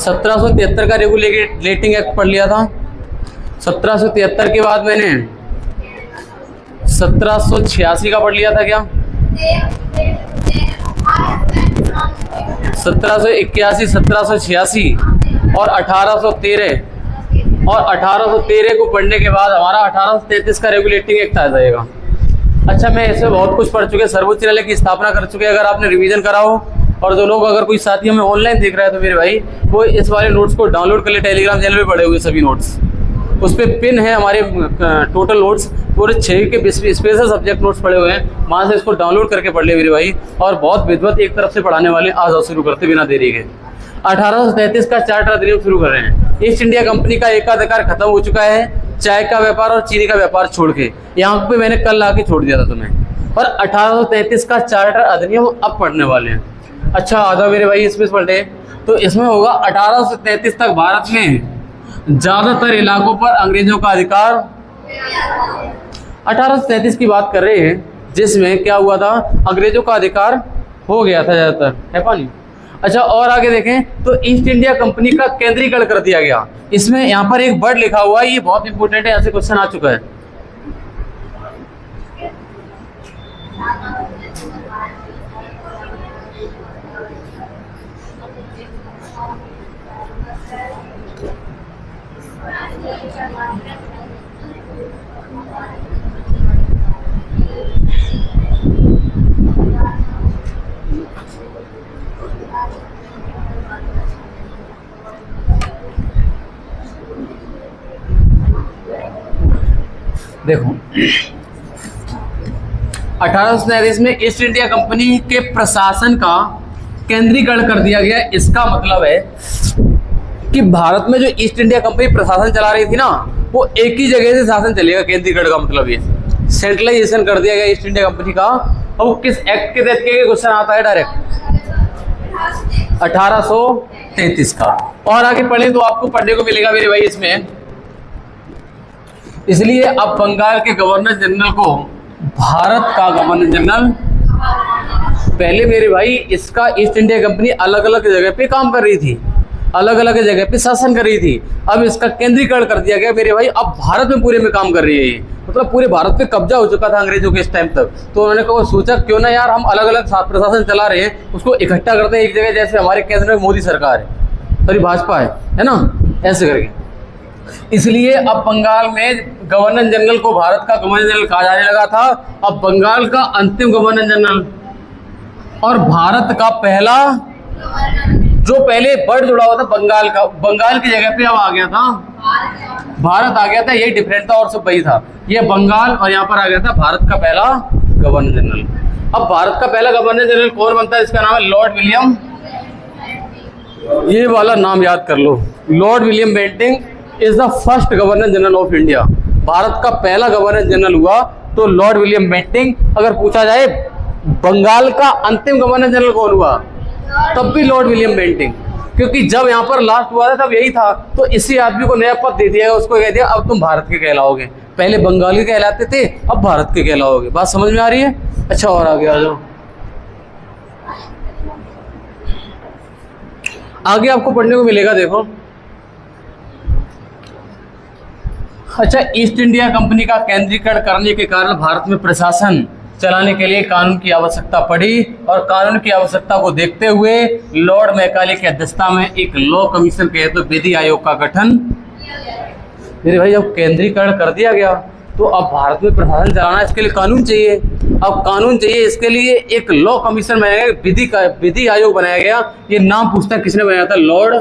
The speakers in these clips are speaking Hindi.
1773 का रेगुलेटिंग एक्ट पढ़ लिया था। 1773 के बाद मैंने 1786 का पढ़ लिया था क्या? 1781, 1786 और 1813 और 1813 को पढ़ने के बाद हमारा 1833 का रेगुलेटिंग एक्ट आ जाएगा। अच्छा, मैं इसमें बहुत कुछ पढ़ चुके, सर्वोच्च न्यायालय की स्थापना कर चुके। अगर आपने रिवीजन करा हो और जो लोग, अगर कोई साथी हमें ऑनलाइन देख रहा है तो मेरे भाई वो इस वाले नोट्स को डाउनलोड कर ले, टेलीग्राम चैनल पे पड़े हुए सभी नोट्स, उस पर पिन है हमारे टोटल नोट्स, पूरे 6 के स्पेशल सब्जेक्ट नोट्स पड़े हुए हैं, वहाँ से इसको डाउनलोड करके पढ़ ले मेरे भाई। और बहुत विद्वत एक तरफ से पढ़ाने वाले, आज आओ शुरू करते बिना देरी के। 1833 का चार्टर अधिनियम शुरू कर रहे हैं। ईस्ट इंडिया कंपनी का एकाधिकार खत्म हो चुका है, चाय का व्यापार और चीनी का व्यापार छोड़ के। यहाँ पे मैंने कल आके छोड़ दिया था तुम्हें। और 1833 का चार्टर अधिनियम अब पढ़ने वाले हैं। अच्छा, आ जाओ मेरे भाई इसमें पढ़े। तो इसमें होगा 1833 तक भारत में ज्यादातर इलाकों पर अंग्रेजों का अधिकार। 1833 की बात कर रहे हैं जिसमें क्या हुआ था, अंग्रेजों का अधिकार हो गया था ज्यादातर, है पानी। अच्छा, और आगे देखें तो ईस्ट इंडिया कंपनी का केंद्रीकरण कर दिया गया। इसमें यहाँ पर एक वर्ड लिखा हुआ है, ये बहुत इंपॉर्टेंट है, ऐसे क्वेश्चन आ चुका है। देखो, 1837 में ईस्ट इंडिया कंपनी के प्रशासन का केंद्रीकरण कर दिया गया। इसका मतलब है कि भारत में जो ईस्ट इंडिया कंपनी प्रशासन चला रही थी ना, वो एक ही जगह से शासन चलेगा। केंद्रीकरण का मतलब ये सेंट्रलाइजेशन कर दिया गया ईस्ट इंडिया कंपनी का। और वो किस एक्ट के तहत के क्वेश्चन आता है डायरेक्ट, 1833 का। और आगे पढ़े तो आपको पढ़ने को मिलेगा मेरे भाई इसमें। इसलिए अब बंगाल के गवर्नर जनरल को भारत का गवर्नर जनरल, पहले मेरे भाई इसका ईस्ट इंडिया कंपनी अलग अलग जगह पे काम कर रही थी, अलग अलग जगह पे शासन कर रही थी। अब इसका केंद्रीकरण कर दिया गया मेरे भाई, अब भारत में पूरे में काम कर रही है ये। मतलब पूरे भारत पे कब्जा हो चुका था अंग्रेजों के इस टाइम तक। तो उन्होंने कहा, सोचा क्यों ना यार हम अलग अलग प्रशासन चला रहे हैं, उसको इकट्ठा करते हैं एक जगह। जैसे हमारे केंद्र में मोदी सरकार है, सॉरी भाजपा है ना, ऐसे करके। इसलिए अब बंगाल में गवर्नर जनरल को भारत का गवर्नर जनरल कहा जाने लगा था। अब बंगाल का अंतिम गवर्नर जनरल और भारत का पहला, जो पहले वर्ड जुड़ा हुआ था बंगाल का, बंगाल की जगह पे अब आ गया था भारत आ गया था। यही डिफरेंट था और सब वही था, ये बंगाल और यहाँ पर आ गया था भारत का पहला गवर्नर जनरल। अब भारत का पहला गवर्नर जनरल कौन बनता है, इसका नाम है लॉर्ड विलियम, ये वाला नाम याद कर लो, lord William Bentinck is the first governor general of India. Bharat का पहला गवर्नर जनरल हुआ तो लॉर्ड विलियम बेंटिंग। अगर पूछा जाए बंगाल का अंतिम गवर्नर जनरल कौन हुआ, तब भी लॉर्ड विलियम बेंटिंग, क्योंकि जब यहाँ पर लास्ट हुआ था तब यही था। तो इसी आदमी को नया पद दे दिया, उसको कह दिया अब तुम भारत के कहलाओगे। पहले बंगाली कहलाते थे, अब भारत के कहलाओगे। बात समझ में आ रही है? अच्छा, और आगे आ जाओ। आगे आपको पढ़ने को मिलेगा, देखो। अच्छा, ईस्ट इंडिया कंपनी का केंद्रीकरण करने के कारण भारत में प्रशासन चलाने के लिए कानून की आवश्यकता पड़ी। और कानून की आवश्यकता को देखते हुए लॉर्ड मैकाले की अध्यक्षता में एक लॉ कमीशन के हेतु विधि आयोग का गठन। मेरे भाई, जब केंद्रीकरण कर दिया गया तो अब भारत में प्रशासन चलाना, इसके लिए कानून चाहिए। अब कानून चाहिए, इसके लिए एक लॉ कमीशन बनाया गया, विधि आयोग बनाया गया। ये नाम पूछता है किसने बनाया था, लॉर्ड।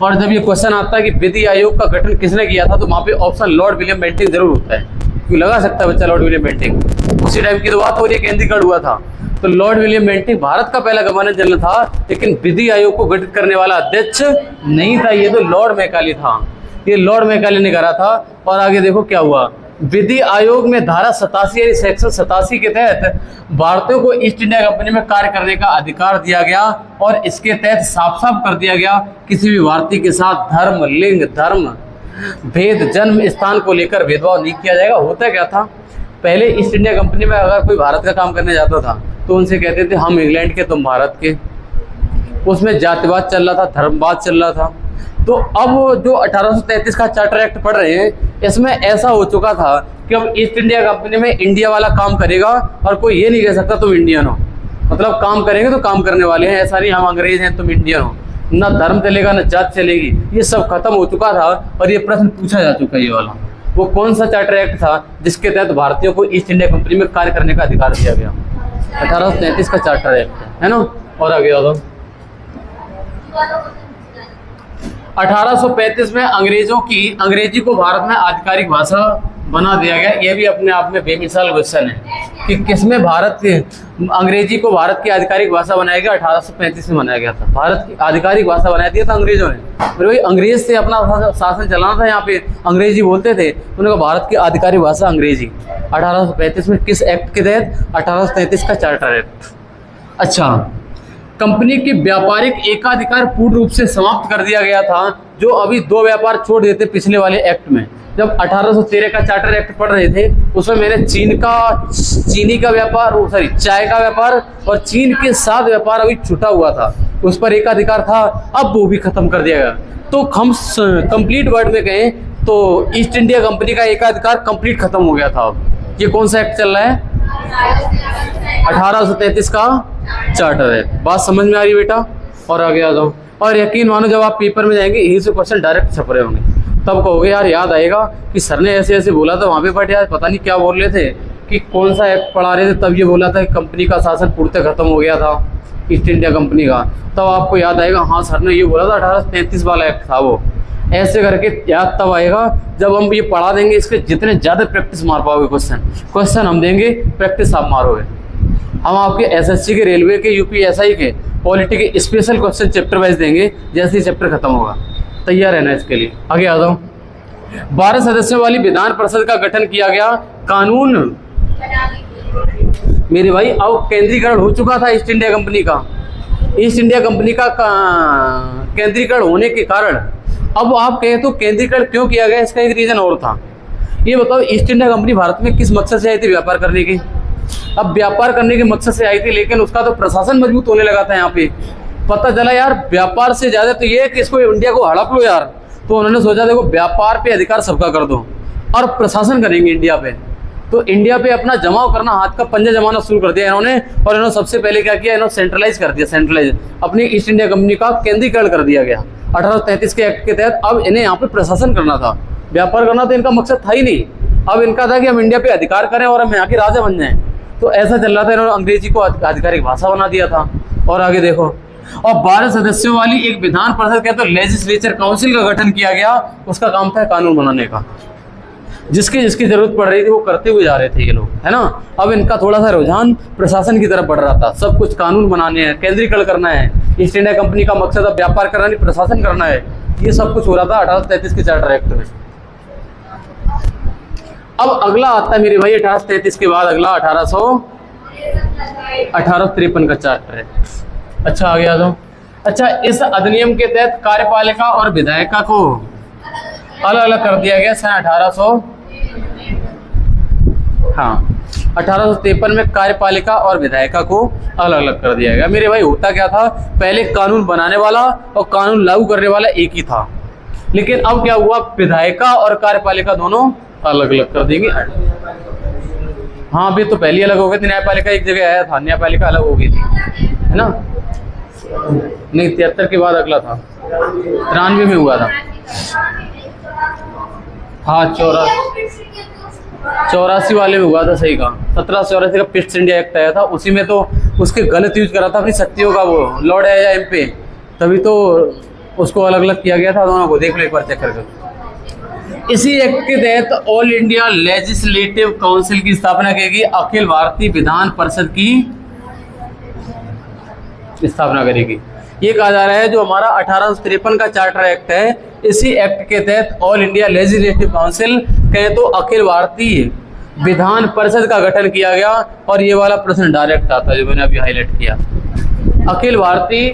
और जब ये क्वेश्चन आता है कि विधि आयोग का गठन किसने किया था, तो वहाँ पे ऑप्शन लॉर्ड विलियम बेंटिंग जरूर होता है, क्यों लगा सकता है बच्चा लॉर्ड विलियम बेंटिंग। उसी टाइम की तो बात हो रही है, केंद्रीकरण हुआ था। तो लॉर्ड विलियम बेंटिंग भारत का पहला गवर्नर जनरल था, लेकिन विधि आयोग को गठित करने वाला अध्यक्ष नहीं था, ये तो लॉर्ड मैकाले था, ये लॉर्ड मैकाले ने करा था। और आगे देखो क्या हुआ, विधि आयोग में धारा 87 यानी सेक्शन 87 के तहत भारतीयों को ईस्ट इंडिया कंपनी में कार्य करने का अधिकार दिया गया। और इसके तहत साफ साफ कर दिया गया, किसी भी भारतीय के साथ धर्म, लिंग, धर्म भेद, जन्म स्थान को लेकर भेदभाव नहीं किया जाएगा। होता क्या था, पहले ईस्ट इंडिया कंपनी में अगर कोई भारत का काम करने जाता था तो उनसे कहते थे हम इंग्लैंड के तुम भारत के। उसमें जातिवाद चल रहा था, धर्मवाद चल रहा था। तो अब जो 1833 का चार्टर एक्ट पढ़ रहे हैं, इसमें ऐसा हो चुका था कि अब ईस्ट इंडिया कंपनी में इंडिया वाला काम करेगा और कोई ये नहीं कह सकता तुम इंडियन हो। मतलब काम करेंगे तो काम करने वाले हैं, ऐसा नहीं हम अंग्रेज हैं तुम इंडियन हो। ना धर्म चलेगा ना जात चलेगी, ये सब खत्म हो चुका था। और ये प्रश्न पूछा जा चुका है, ये वाला वो कौन सा चार्टर एक्ट था जिसके तहत भारतीयों को ईस्ट इंडिया कंपनी में कार्य करने का अधिकार दिया गया? 1833 का चार्टर एक्ट है ना। और आगे आ जाओ। 1835 में अंग्रेजी को भारत में आधिकारिक भाषा बना दिया गया। ये भी अपने आप में बेमिसाल क्वेश्चन है कि किसमें अंग्रेजी को भारत की आधिकारिक भाषा बनाया गया? 1835 में बनाया गया था। भारत की आधिकारिक भाषा बना दिया था अंग्रेजों ने। फिर वही अंग्रेज से अपना शासन चलाना था, यहाँ पे अंग्रेजी बोलते थे, उन्होंने कहा भारत की आधिकारिक भाषा अंग्रेजी। 1835 में किस एक्ट के तहत? 1833 का चार्टर एक्ट। अच्छा, कंपनी की व्यापारिक एकाधिकार पूर्ण रूप से समाप्त कर दिया गया था। जो अभी 2 व्यापार छोड़ देते पिछले वाले एक्ट में। जब 1813 का चार्टर एक्ट पढ़ रहे थे, उसमें मैंने चीनी का व्यापार, चाय का व्यापार और चीन के साथ व्यापार अभी छूटा हुआ था, उस पर एकाधिकार था, अब वो भी खत्म कर दिया गया। तो हम कंप्लीट वर्ड में कहें तो ईस्ट इंडिया कंपनी का एकाधिकार कंप्लीट खत्म हो गया था। अब ये कौन सा एक्ट चल रहा है? 1833 का चार्टर है। बात समझ में आ रही बेटा? और आगे आ जाओ। और यकीन मानो जब आप पेपर में जाएंगे यही से क्वेश्चन डायरेक्ट छप रहे होंगे, तब कहोगे यार याद आएगा कि सर ने ऐसे ऐसे बोला था वहाँ पे, बट यार पता नहीं क्या बोल रहे थे कि कौन सा एक्ट पढ़ा रहे थे, तब ये बोला था कि कंपनी का शासन पूर्णतः खत्म हो गया था ईस्ट इंडिया कंपनी का। तब आपको याद आएगा हाँ सर ने ये बोला था 1833 वाला एक्ट था वो। ऐसे करके याद तब आएगा जब हम ये पढ़ा देंगे। इसके जितने ज़्यादा प्रैक्टिस मार पाओगे क्वेश्चन हम देंगे, प्रैक्टिस आप मारोगे। हम आपके एसएससी के, रेलवे के, यूपीएसआई के, पॉलिटी के स्पेशल क्वेश्चन चैप्टर वाइज देंगे जैसे ही चैप्टर खत्म होगा। तैयार रहना इसके लिए। आगे आ जाओ। 12 सदस्यों वाली विधान परिषद का गठन किया गया। कानून मेरे भाई अब केंद्रीकरण हो चुका था ईस्ट इंडिया कंपनी का। ईस्ट इंडिया कंपनी का केंद्रीकरण होने के कारण अब आप कहें तो केंद्रीकरण क्यों किया गया, इसका एक रीजन और था। ये बताओ ईस्ट इंडिया कंपनी भारत में किस मकसद से आई थी? व्यापार करने की। अब व्यापार करने के मकसद से आई थी, लेकिन उसका तो प्रशासन मजबूत होने लगा था। यहाँ पे पता चला यार व्यापार से ज्यादा तो ये कि इसको इंडिया को हड़प लो यार। तो उन्होंने सोचा देखो व्यापार पे अधिकार सबका कर दो और प्रशासन करेंगे इंडिया पे। तो इंडिया पे अपना जमाव करना, हाथ का पंजा जमाना शुरू कर दिया इन्होंने। और इन्होंने सबसे पहले क्या किया? इन्होंने सेंट्रलाइज कर दिया। सेंट्रलाइज अपनी ईस्ट इंडिया कंपनी का केंद्रीकरण कर दिया गया 1833 के एक्ट के तहत। अब इन्हें यहाँ पे प्रशासन करना था, व्यापार करना तो इनका मकसद था ही नहीं। अब इनका था कि हम इंडिया पे अधिकार करें और हम यहाँ के राजा बन जाएं। तो ऐसा चल रहा था, इन्होंने अंग्रेजी को आधिकारिक भाषा बना दिया था। और आगे देखो। और 12 सदस्यों वाली एक विधान परिषद कहते हैं लेजिस्लेचर काउंसिल का गठन किया गया। उसका काम था कानून बनाने का। जिसकी जरूरत पड़ रही थी वो करते हुए जा रहे थे ये लोग, है ना। अब इनका थोड़ा सा रुझान प्रशासन की तरफ बढ़ रहा था। सब कुछ कानून बनाने हैं, केंद्रीकरण करना है। ईस्ट इंडिया कंपनी का मकसद अब व्यापार करना नहीं, प्रशासन करना है। ये सब कुछ हो रहा था 1833 के चार्टर एक्ट में। अब अगला आता है मेरे भाई 1833 के बाद अगला 1853 का चार्टर है। अच्छा आगे आ जाओ। अच्छा, इस अधिनियम के तहत कार्यपालिका और विधायिका को अलग अलग कर दिया गया सन 1853 में कार्यपालिका और विधायिका को अलग अलग कर दिया गया। मेरे भाई होता क्या था, पहले कानून बनाने वाला और कानून लागू करने वाला एक ही था, लेकिन अब क्या हुआ, विधायिका और कार्यपालिका दोनों अलग अलग कर देंगे। हाँ अभी तो पहले अलग हो गए थे, न्यायपालिका एक जगह आया था, न्यायपालिका अलग हो गई थी, है ना। नहीं 73 के बाद अगला था, 93 में हुआ था। हाँ 84 वाले में हुआ था, सही कहा। 1784 का पिस्ट इंडिया एक्ट आया था, उसी में तो उसके गलत यूज करा था अपनी शक्तियों का वो लॉर्ड या एमपी, तभी तो उसको अलग अलग किया गया था दोनों को। देख लो एक बार चेक करके। इसी एक्ट के तहत ऑल इंडिया लेजिस्लेटिव काउंसिल की स्थापना की गई। अखिल भारतीय विधान परिषद की स्थापना करेगी। ये कहा जा रहा है जो हमारा 1853 का चार्टर एक्ट है, इसी एक्ट के तहत ऑल इंडिया लेजिस्लेटिव काउंसिल कहें तो अखिल भारतीय विधान परिषद का गठन किया गया। और ये वाला प्रश्न डायरेक्ट आता है जो मैंने अभी हाईलाइट किया। अखिल भारतीय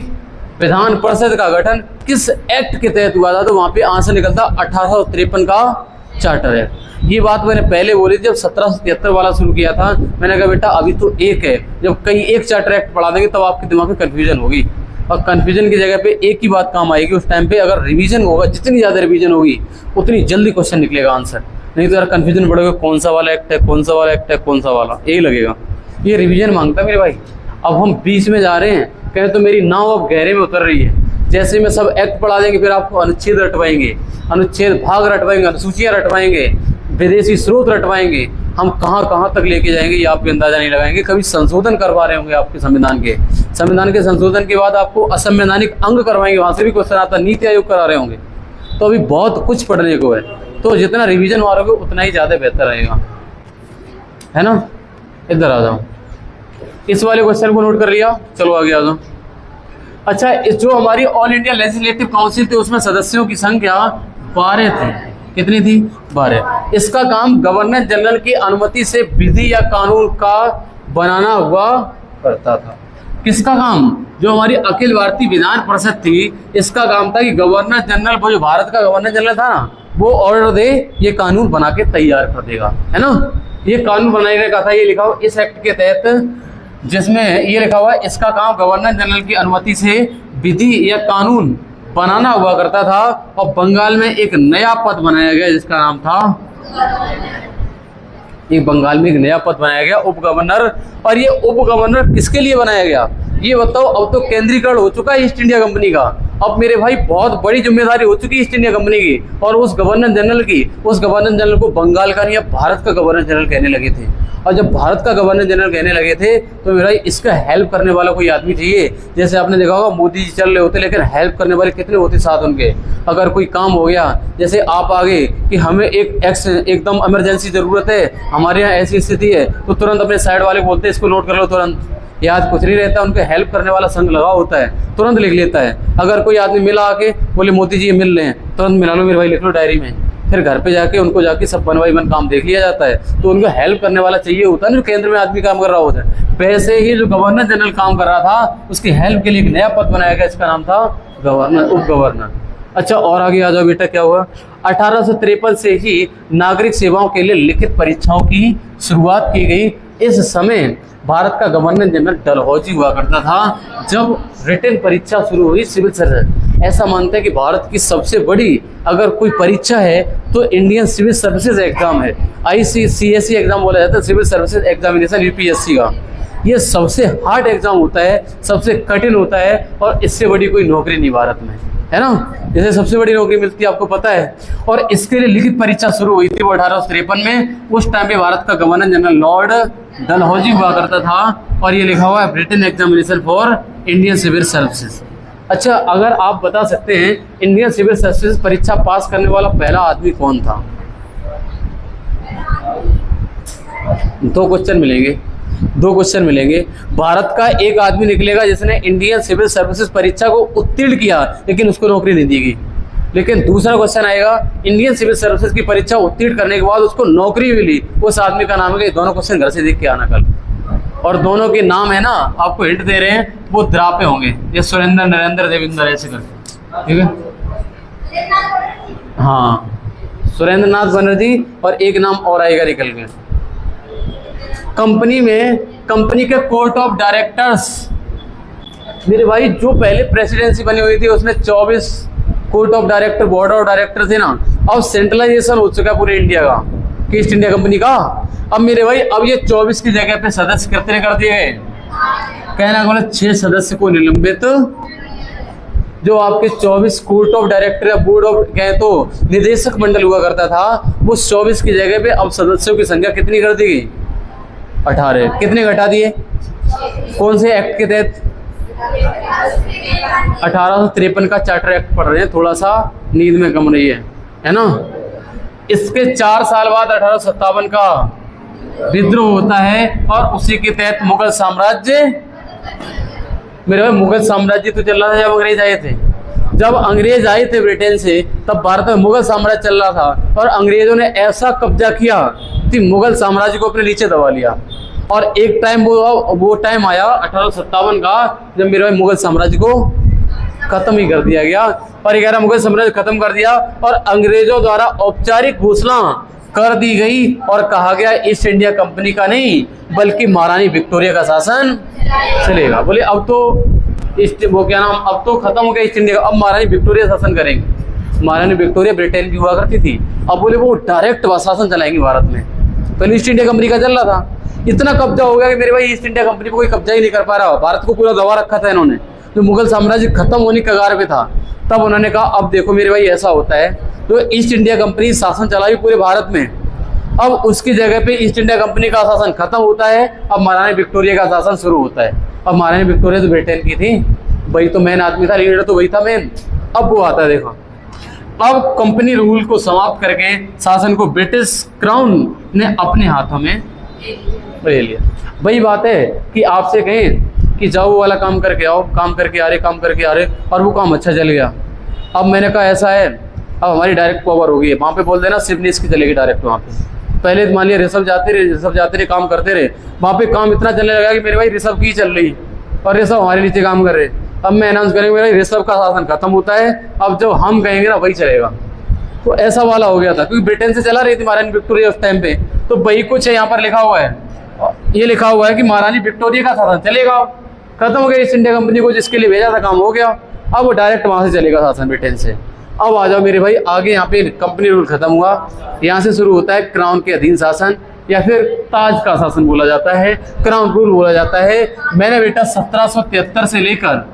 विधान परिषद का गठन किस एक्ट के तहत हुआ था, तो वहां पे आंसर निकलता 1853 का चार्टर एक्ट। ये बात मैंने पहले बोली थी जब 1773 वाला शुरू किया था। मैंने कहा बेटा अभी तो एक है, जब कहीं एक चार्टर एक्ट पढ़ा देंगे तब आपके दिमाग में कन्फ्यूजन होगी, और कन्फ्यूजन की जगह पे एक ही बात काम आएगी उस टाइम पे। अगर रिवीजन होगा, जितनी ज़्यादा रिवीजन होगी उतनी जल्दी क्वेश्चन निकलेगा आंसर। नहीं तो यार कन्फ्यूजन बढ़ेगा, कौन सा वाला एक्ट है, कौन सा वाला एक्ट है, कौन सा वाला, यही लगेगा। ये रिवीजन मांगता है मेरे भाई। अब हम बीच में जा रहे हैं, कहें तो मेरी नाव अब गहरे में उतर रही है। जैसे में सब एक्ट पढ़ा देंगे फिर आपको अनुच्छेद रटवाएंगे, अनुच्छेद भाग रटवाएंगे, अनुसूचियाँ रटवाएंगे, विदेशी स्रोत रटवाएंगे, हम कहाँ कहाँ तक लेके जाएंगे ये आप भी अंदाजा नहीं लगाएंगे। कभी संशोधन करवा रहे होंगे आपके संविधान के संशोधन के बाद आपको असंवैधानिक अंग करवाएंगे, वहाँ से भी क्वेश्चन आता, नीति आयोग करा रहे होंगे। तो अभी बहुत कुछ पढ़ने को है, तो जितना रिवीजन मारोगे उतना ही ज़्यादा बेहतर रहेगा, है ना। इधर आ जाओ, इस वाले क्वेश्चन को नोट कर लिया, चलो आगे आ जाओ। अच्छा, इस जो हमारी ऑल इंडिया लेजिस्लेटिव काउंसिल थी उसमें सदस्यों की संख्या 12 थी। कितनी थी? 12। इसका काम गवर्नर जनरल की अनुमति से विधि या कानून का बनाना हुआ करता था। किसका काम? जो हमारी अखिल भारतीय विधान परिषद थी, इसका काम था कि गवर्नर जनरल, वो जो भारत का गवर्नर जनरल था ना, वो ऑर्डर दे, ये कानून बना के तैयार कर देगा, है ना। ये कानून बनाने का था, ये लिखा हुआ इस एक्ट के तहत, जिसमें ये लिखा हुआ है इसका काम गवर्नर जनरल की अनुमति से विधि या कानून बनाना हुआ करता था। और बंगाल में एक नया पद बनाया गया जिसका नाम था, बंगाल में एक नया पद बनाया गया, उप गवर्नर। और ये उप गवर्नर किसके लिए बनाया गया ये बताओ। अब तो केंद्रीकरण हो चुका है ईस्ट इंडिया कंपनी का, अब मेरे भाई बहुत बड़ी जिम्मेदारी हो चुकी है ईस्ट इंडिया कंपनी की और उस गवर्नर जनरल को बंगाल का नहीं, अब भारत का गवर्नर जनरल कहने लगे थे। और जब भारत का गवर्नर जनरल कहने लगे थे तो मेरा इसका हेल्प करने वाला कोई आदमी चाहिए। जैसे आपने देखा होगा मोदी जी चल रहे होते, लेकिन हेल्प करने वाले कितने होते साथ उनके। अगर कोई काम हो गया, जैसे आप आगे कि हमें एकदम इमरजेंसी ज़रूरत है, हमारे यहाँ ऐसी स्थिति है, तो तुरंत अपने साइड वाले बोलते हैं इसको नोट कर लो, तुरंत याद कुछ नहीं रहता, उनके हेल्प करने वाला संघ लगा होता है, तुरंत लिख लेता है। अगर कोई आदमी मिला आके बोले मोदी जी मिल रहे हैं, तुरंत मिला लो मेरे भाई, लिख लो डायरी में। फिर घर पे जाके उनको जाके सब बनवाई बन काम देख लिया जाता है। तो उनको हेल्प करने वाला चाहिए होता है ना, जो केंद्र में आदमी काम कर रहा होता है। वैसे ही जो गवर्नर जनरल काम कर रहा था, उसकी हेल्प के लिए एक नया पद बनाया गया, इसका नाम था गवर्नर, उप गवर्नर। अच्छा, और आगे आ जाओ बेटा, क्या हुआ? 1853 से ही नागरिक सेवाओं के लिए लिखित परीक्षाओं की शुरुआत की गई। इस समय भारत का गवर्नर जनरल डलहौजी हुआ करता था जब रिटन परीक्षा शुरू हुई सिविल सर्विस। ऐसा मानते हैं कि भारत की सबसे बड़ी अगर कोई परीक्षा है तो इंडियन सिविल सर्विसेज एग्जाम है। ICSE एग्जाम बोला जाता है, सिविल सर्विसेज एग्जामिनेशन, UPSC का। ये सबसे हार्ड एग्जाम होता है, सबसे कठिन होता है, और इससे बड़ी कोई नौकरी नहीं भारत में, है ना। जैसे सबसे बड़ी नौकरी मिलती है आपको पता है। और इसके लिए लिखित परीक्षा शुरू हुई थी वो 1853 में। उस टाइम पे भारत का गवर्नर जनरल लॉर्ड डलहौजी हुआ करता था, और ये लिखा हुआ है Britain examination for Indian civil services. अच्छा, अगर आप बता सकते हैं इंडियन सिविल सर्विसेज परीक्षा पास करने वाला पहला आदमी कौन था? 2 क्वेश्चन मिलेंगे। भारत का एक आदमी निकलेगा जिसने इंडियन सिविल सर्विसेज परीक्षा को उत्तीर्ण किया, लेकिन उसको नौकरी नहीं दी गई। लेकिन दूसरा क्वेश्चन आएगा, इंडियन सिविल सर्विसेज की परीक्षा उत्तीर्ण करने के बाद उसको नौकरी मिली, उस आदमी का नाम है। दोनों क्वेश्चन घर से देख के आना कल, और दोनों के नाम है ना, आपको हिंट दे रहे हैं, वो द्रापे होंगे, ये सुरेंद्र, नरेंद्र, देवेंद्र, ऐसे करके, ठीक है। हाँ, सुरेंद्र नाथ बनर्जी, और एक नाम और आएगा निकल के। कंपनी के कोर्ट ऑफ डायरेक्टर्स, मेरे भाई जो पहले प्रेसिडेंसी बनी हुई थी उसमें 24 court of director, board of director थे ना। अब सेंट्रलाइजेशन हो चुका है पूरे इंडिया का, कि ईस्ट इंडिया कंपनी का। अब मेरे भाई अब ये 24 की जगह पे सदस्य कितने कर दिए गए? कहना बोले 6 सदस्य को निलंबित। जो आपके 24 कोर्ट ऑफ डायरेक्टर या बोर्ड ऑफ कहे तो निदेशक मंडल हुआ करता था, वो 24 की जगह पे अब सदस्यों की संख्या कितनी कर दी गई? 18। कितने घटा दिए? कौन से एक्ट के तहत? 1853 का चार्टर एक्ट पढ़ रहे हैं, थोड़ा सा नींद में कम रही है ना। इसके 4 साल बाद 1857 का विद्रोह होता है, और उसी के तहत मुगल साम्राज्य, मेरे भाई मुगल साम्राज्य तो चल रहा था जब अंग्रेज आए थे। जब अंग्रेज आए थे ब्रिटेन से, तब भारत में मुगल साम्राज्य चल रहा था, और अंग्रेजों ने ऐसा कब्जा किया कि मुगल साम्राज्य को अपने नीचे दबा लिया। और एक टाइम वो टाइम आया 1857 का, जब मेरे भाई मुगल साम्राज्य को खत्म ही कर दिया गया। और 11 मुगल साम्राज्य खत्म कर दिया और अंग्रेजों द्वारा औपचारिक घोषणा कर दी गई और कहा गया ईस्ट इंडिया कंपनी का नहीं बल्कि महारानी विक्टोरिया का शासन चलेगा। बोले अब तो वो क्या नाम, अब तो खत्म हो गया ईस्ट इंडिया, अब महारानी विक्टोरिया शासन करेंगे। महारानी विक्टोरिया ब्रिटेन की हुआ करती थी, अब बोले वो डायरेक्ट शासन चलाएंगे भारत में। पहले ईस्ट इंडिया कंपनी का चल रहा था, इतना कब्जा हो गया कि मेरे भाई ईस्ट इंडिया कंपनी पर कोई कब्जा ही नहीं कर पा रहा, भारत को पूरा दबा रखा था इन्होंने। तो मुगल साम्राज्य खत्म होने के कगार पे था, तब उन्होंने कहा अब देखो मेरे भाई ऐसा होता है, तो ईस्ट इंडिया कंपनी शासन चलाई पूरे भारत में, अब उसकी जगह पे ईस्ट इंडिया कंपनी का शासन खत्म होता है, अब महारानी विक्टोरिया का शासन शुरू होता है। अब महारानी विक्टोरिया तो ब्रिटेन की थी, वही तो मेन आदमी था, लीडर तो वही था मेन। अब वो आता है, देखो अब कंपनी रूल को समाप्त करके शासन को ब्रिटिश क्राउन ने अपने हाथों में ले लिया। वही बात है कि आपसे कहें कि जाओ वो वाला काम करके आओ, काम करके आ रहे और वो काम अच्छा चल गया। अब मैंने कहा ऐसा है, अब हमारी डायरेक्ट पावर हो गई है, वहाँ पे बोल देना सिर्फ इसकी चलेगी डायरेक्ट। वहाँ पे पहले मान लिया रिसर्व जाते रहे काम करते रहे, वहाँ पे काम इतना चलने लगा कि मेरे भाई रिसर्व की चल रही और रिसर्व हमारे नीचे काम कर रहे। अब मैं अनाउंस करेंगे मेरा रिसर्व का शासन खत्म होता है, अब जो हम कहेंगे ना वही चलेगा। तो ऐसा वाला हो गया था, क्योंकि ब्रिटेन से चला रही थी महारानी विक्टोरिया उस टाइम पे। तो वही कुछ है यहाँ पर लिखा हुआ है, ये लिखा हुआ है कि महारानी विक्टोरिया का शासन चलेगा। खत्म हो गया ईस्ट इंडिया कंपनी को जिसके लिए भेजा था, काम हो गया, अब वो डायरेक्ट वहाँ से चलेगा शासन ब्रिटेन से। अब आ जाओ मेरे भाई आगे, यहाँ पे कंपनी रूल खत्म हुआ, यहाँ से शुरू होता है क्राउन के अधीन शासन या फिर ताज का शासन बोला जाता है, क्राउन रूल बोला जाता है। मैंने बेटा 1773 से लेकर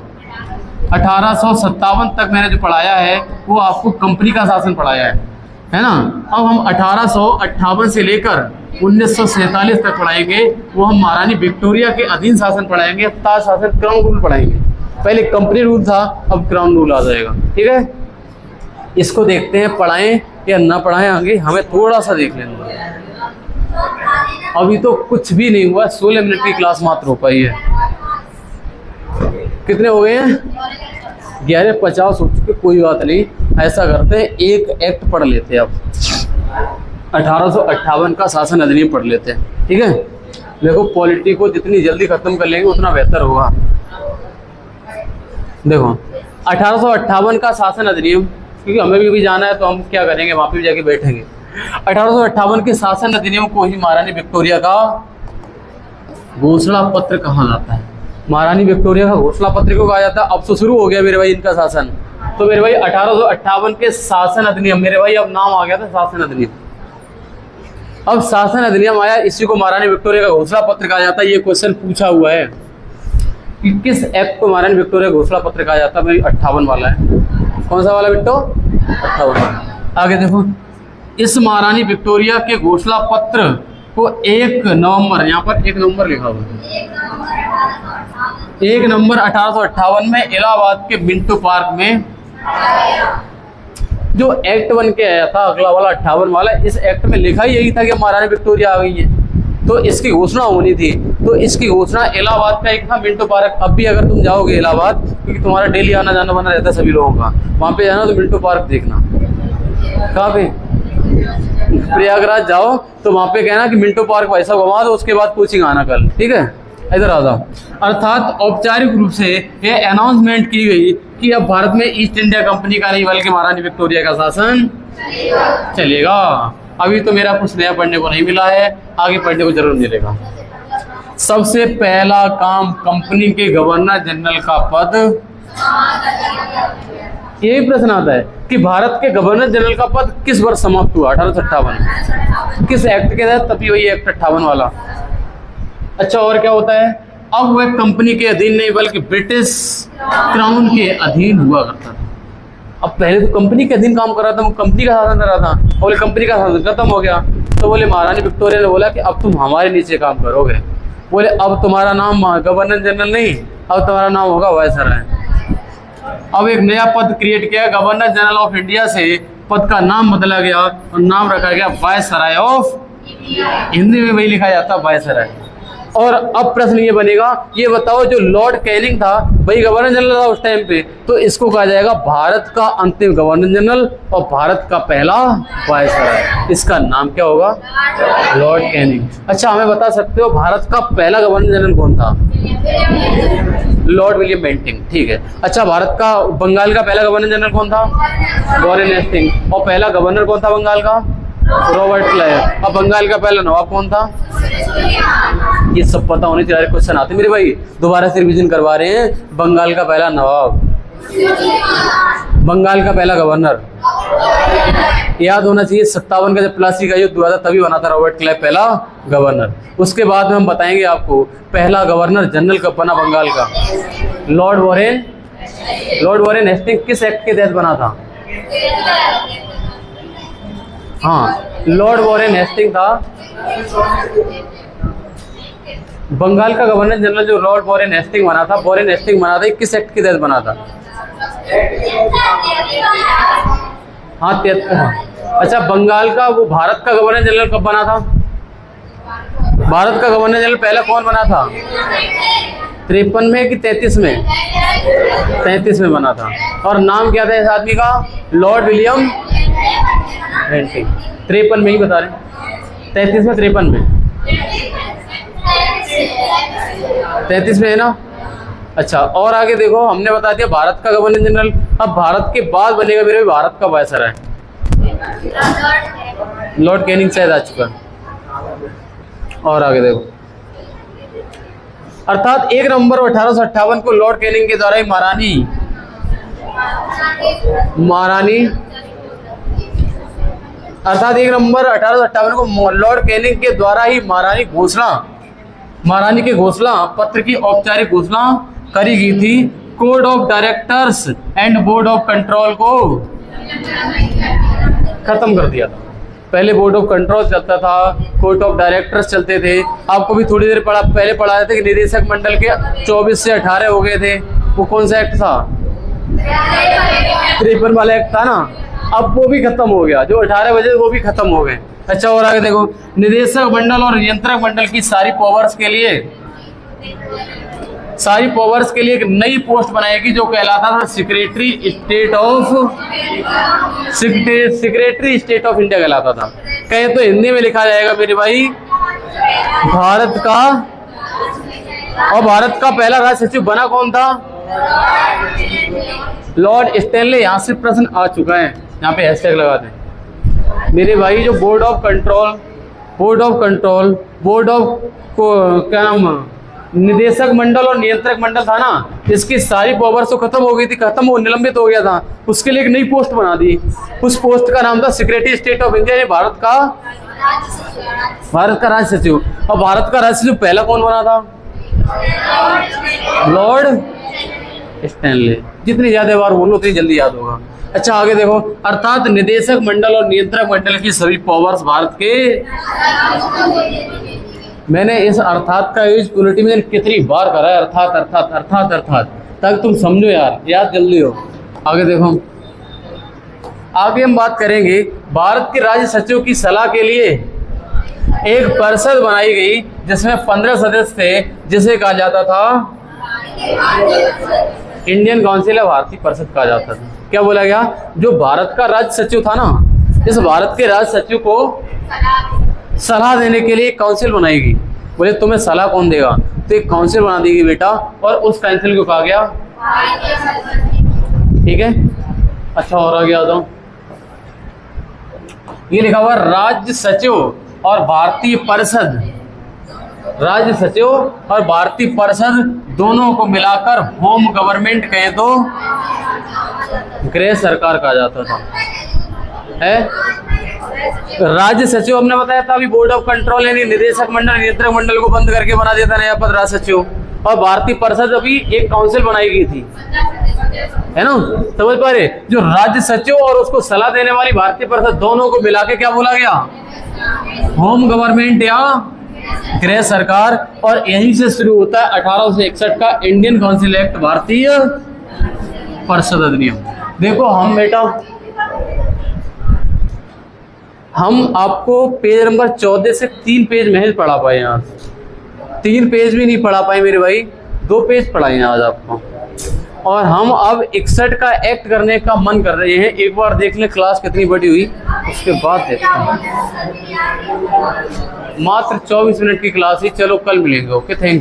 1857 तक मैंने जो पढ़ाया है वो आपको कंपनी का शासन पढ़ाया है ना। अब हम 1858 से लेकर 1947 तक पढ़ाएंगे, वो हम महारानी विक्टोरिया के अधीन शासन पढ़ाएंगे, ताज शासन क्राउन रूल पढ़ाएंगे। पहले कंपनी रूल था, अब क्राउन रूल आ जाएगा, ठीक है। इसको देखते हैं पढ़ाएं या ना पढ़ाएं, आगे हमें थोड़ा सा देख लेना। अभी तो कुछ भी नहीं हुआ, 16 मिनट की क्लास मात्र हो पाई है। कितने हो गए हैं? 11:50 हो चुके। कोई बात नहीं, ऐसा करते हैं एक एक्ट पढ़ लेते हैं। अब 1858 का शासन अधिनियम पढ़ लेते हैं, ठीक है। देखो पॉलिटी को जितनी जल्दी खत्म कर लेंगे उतना बेहतर होगा। देखो 1858 का शासन अधिनियम, क्योंकि हमें भी जाना है तो हम क्या करेंगे, वहाँ पे भी जाके बैठेंगे। 1858 के शासन अधिनियम को ही महारानी विक्टोरिया का घोषणा पत्र कहा जाता है। महारानी विक्टोरिया का घोषणा पत्र को कहा जाता है। अब तो शुरू हो गया मेरे भाई इनका शासन। तो मेरे भाई 1858 के शासन अधिनियम, मेरे भाई अब नाम आ गया था शासन अधिनियम। अब शासन अधिनियम आया, इसी को महारानी विक्टोरिया का घोषणा पत्र कहा जाता है। ये क्वेश्चन पूछा हुआ है कि किस एक्ट को महारानी विक्टोरिया घोषणा पत्र कहा जाता है। मेरी 58 वाला है। कौन सा वाला बिट्टो? 58 वाला। आगे देखो, इस महारानी विक्टोरिया के घोषणा पत्र को 1 नवंबर, यहाँ पर 1 नवंबर लिखा हुआ है, 1 नवंबर 1858 में इलाहाबाद के मिंटो पार्क में जो एक्ट बन के आया था, अगला वाला 58 वाला, इस एक्ट में लिखा ही यही था कि महारानी विक्टोरिया आ गई है, तो इसकी घोषणा होनी थी। तो इसकी घोषणा इलाहाबाद का एक था मिंटो पार्क। अब भी अगर तुम जाओगे इलाहाबाद, क्योंकि तुम्हारा डेली आना जाना बना रहता है सभी लोगों का, वहाँ पे जाना तो मिंटो पार्क देखना। कहाँ पे? प्रयागराज जाओ तो वहाँ पे कहना कि मिंटो पार्क भाई साहब घुमा दो, उसके बाद कोचिंग आना कल, ठीक है। इधर आ जाओ। अर्थात औपचारिक रूप से यह अनाउंसमेंट की गई कि अब भारत में ईस्ट इंडिया कंपनी का नहीं बल्कि महारानी विक्टोरिया का शासन चलेगा। अभी तो मेरा कुछ नया पढ़ने को नहीं मिला है, आगे पढ़ने को जरूर मिलेगा। सबसे पहला काम कंपनी के गवर्नर जनरल का पद, यही प्रश्न आता है कि भारत के गवर्नर जनरल का पद किस वर्ष समाप्त हुआ? 1858। किस एक्ट के तहत? तभी वही एक्ट 58 वाला। अच्छा, और क्या होता है? अब वह कंपनी के अधीन नहीं बल्कि ब्रिटिश क्राउन के अधीन हुआ करता था। अब पहले तो कंपनी के अधीन काम कर रहा था, वो कंपनी का शासन कर रहा था, बोले कंपनी का शासन खत्म हो गया, तो बोले महारानी विक्टोरिया ने बोला कि अब तुम हमारे नीचे काम करोगे। बोले अब तुम्हारा नाम गवर्नर जनरल नहीं, अब तुम्हारा नाम होगा वायसराय। अब एक नया पद क्रिएट किया, गवर्नर जनरल ऑफ इंडिया से पद का नाम बदला गया और नाम रखा गया वायसराय ऑफ, हिंदी में वही लिखा जाता वायसराय। और अब प्रश्न ये बनेगा, ये बताओ जो लॉर्ड कैनिंग था वही गवर्नर जनरल था उस टाइम पे, तो इसको कहा जाएगा भारत का अंतिम गवर्नर जनरल और भारत का पहला वायसराय। इसका नाम क्या होगा? Lord Canning. अच्छा, हमें बता सकते हो भारत का पहला गवर्नर जनरल कौन था? Lord William Bentinck. ठीक है। अच्छा, भारत का बंगाल का पहला गवर्नर जनरल कौन था? Warren Hasting. और पहला गवर्नर कौन था बंगाल का? Robert Clive. और बंगाल का पहला नवाब कौन था? ये सब पता होने चाहिए, क्वेश्चन आते मेरे भाई, दोबारा से रिवीजन करवा रहे हैं। बंगाल का पहला नवाब, बंगाल का पहला गवर्नर, याद होना चाहिए। 57 का जब प्लासी का युद्ध हुआ था तभी बना था रॉबर्ट क्लाइव पहला गवर्नर। उसके बाद में हम बताएंगे आपको पहला गवर्नर जनरल कब बना बंगाल का। लॉर्ड वॉरेन हेस्टिंग किस एक्ट के तहत बना था? हाँ, लॉर्ड वॉरेन हेस्टिंग था बंगाल का गवर्नर जनरल। जो लॉर्ड वॉरेन हेस्टिंग बना था, वॉरेन हेस्टिंग बना था, किस एक्ट के तहत बना था? हाँ, 73। अच्छा, बंगाल का वो भारत का गवर्नर जनरल कब बना था? भारत का गवर्नर जनरल पहला कौन बना था? 53 में कि 33 में? 33 में बना था। और नाम क्या था इस आदमी का? Lord William Bentinck. 53 में ही बता रहे हैं। 33 में, 53 में, 33 में है ना। अच्छा, और आगे देखो, हमने बता दिया भारत का गवर्नर जनरल। अब भारत के बाद बनेगा मेरे भारत का वायसराय है लॉर्ड कैनिंग, शायद आ चुका। और आगे देखो, अर्थात 1 नवंबर 1858 को लॉर्ड कैनिंग के द्वारा ही महारानी अर्थात 1 नवंबर 1858 को लॉर्ड कैनिंग के द्वारा ही महारानी के घोषणा पत्र की औपचारिक घोषणा करी गई थी। Code of directors and board of control को खत्म कर दिया था। पहले बोर्ड ऑफ कंट्रोल चलता था, कोर्ट ऑफ डायरेक्टर्स चलते थे। आपको भी थोड़ी देर पहले पढ़ा रहे थे कि निदेशक मंडल के 24 से 18 हो गए थे। वो कौन सा एक्ट था? 53 वाला एक्ट था ना। अब वो भी खत्म हो गया, जो 18 बजे वो भी खत्म हो गए। अच्छा, और आगे देखो, निदेशक मंडल और नियंत्रक मंडल की सारी पावर्स के लिए एक नई पोस्ट बनाएगी जो कहलाता था सेक्रेटरी स्टेट ऑफ इंडिया कहलाता था। कहे तो हिंदी में लिखा जाएगा मेरे भाई, भारत का पहला राज्य सचिव बना कौन था? Lord Stanley. यहां से प्रश्न आ चुका है, यहाँ पे हैशटैग लगा दें मेरे भाई। जो बोर्ड ऑफ क्या नाम, निदेशक मंडल और नियंत्रक मंडल था ना, इसकी सारी पावर्स तो खत्म हो गई थी, निलंबित हो गया था। उसके लिए एक नई पोस्ट बना दी। उस पोस्ट का नाम था secretary state of India, Bharat का राज्य सचिव। और भारत का राज्य सचिव पहला कौन बना था? Lord Stanley. जितनी ज्यादा बार बोलो उतनी जल्दी याद होगा। अच्छा, आगे देखो, अर्थात निदेशक मंडल और नियंत्रक मंडल की सभी पावर्स भारत के। मैंने इस अर्थात का यूज पॉलिटी में कितनी बार करा है, अर्थात, ताकि तुम समझो यार, याद जल्दी हो। आगे देखो, आगे हम बात करेंगे भारत के राज्य सचिव की सलाह के लिए एक परिषद बनाई गई जिसमें 15 सदस्य थे, जिसे कहा जाता था इंडियन काउंसिल या भारतीय परिषद कहा जाता था। क्या बोला गया? जो भारत का राज्य सचिव था ना, इस भारत के राज्य सचिव को सलाह देने के लिए एक काउंसिल बनाएगी। बोले तुम्हें सलाह कौन देगा? तो एक काउंसिल बना देगी बेटा, और उस काउंसिल को कहा गया, ठीक है। अच्छा, और आगे आ जाओ, ये लिखा हुआ राज्य सचिव और भारतीय परिषद। राज्य सचिव और भारतीय परिषद दोनों को मिलाकर होम गवर्नमेंट कहे तो गृह सरकार कहा जाता था। है राज्य सचिव हमने बताया था अभी, बोर्ड ऑफ कंट्रोल यानी निदेशक मंडल नियंत्रक मंडल को बंद करके बना देता नया पद राज्य सचिव। और भारतीय परिषद अभी एक काउंसिल बनाई गई थी, है ना, समझ पा रहे? जो राज्य सचिव और उसको सलाह देने वाली भारतीय परिषद दोनों को मिला के क्या बोला गया? होम गवर्नमेंट या गृह सरकार। और यहीं से शुरू होता है 1861 का इंडियन काउंसिल एक्ट, भारतीय परिषद अधिनियम। देखो हम आपको पेज नंबर 14 से 3 पेज महज पढ़ा पाए। यहाँ 3 पेज भी नहीं पढ़ा पाए मेरे भाई, 2 पेज पढ़ाए आज आपको। और हम अब 61 का एक्ट करने का मन कर रहे हैं। एक बार देख लें क्लास कितनी बड़ी हुई, उसके बाद देखते हैं। मात्र 24 मिनट की क्लास ही। चलो कल मिलेंगे। Okay, thank you.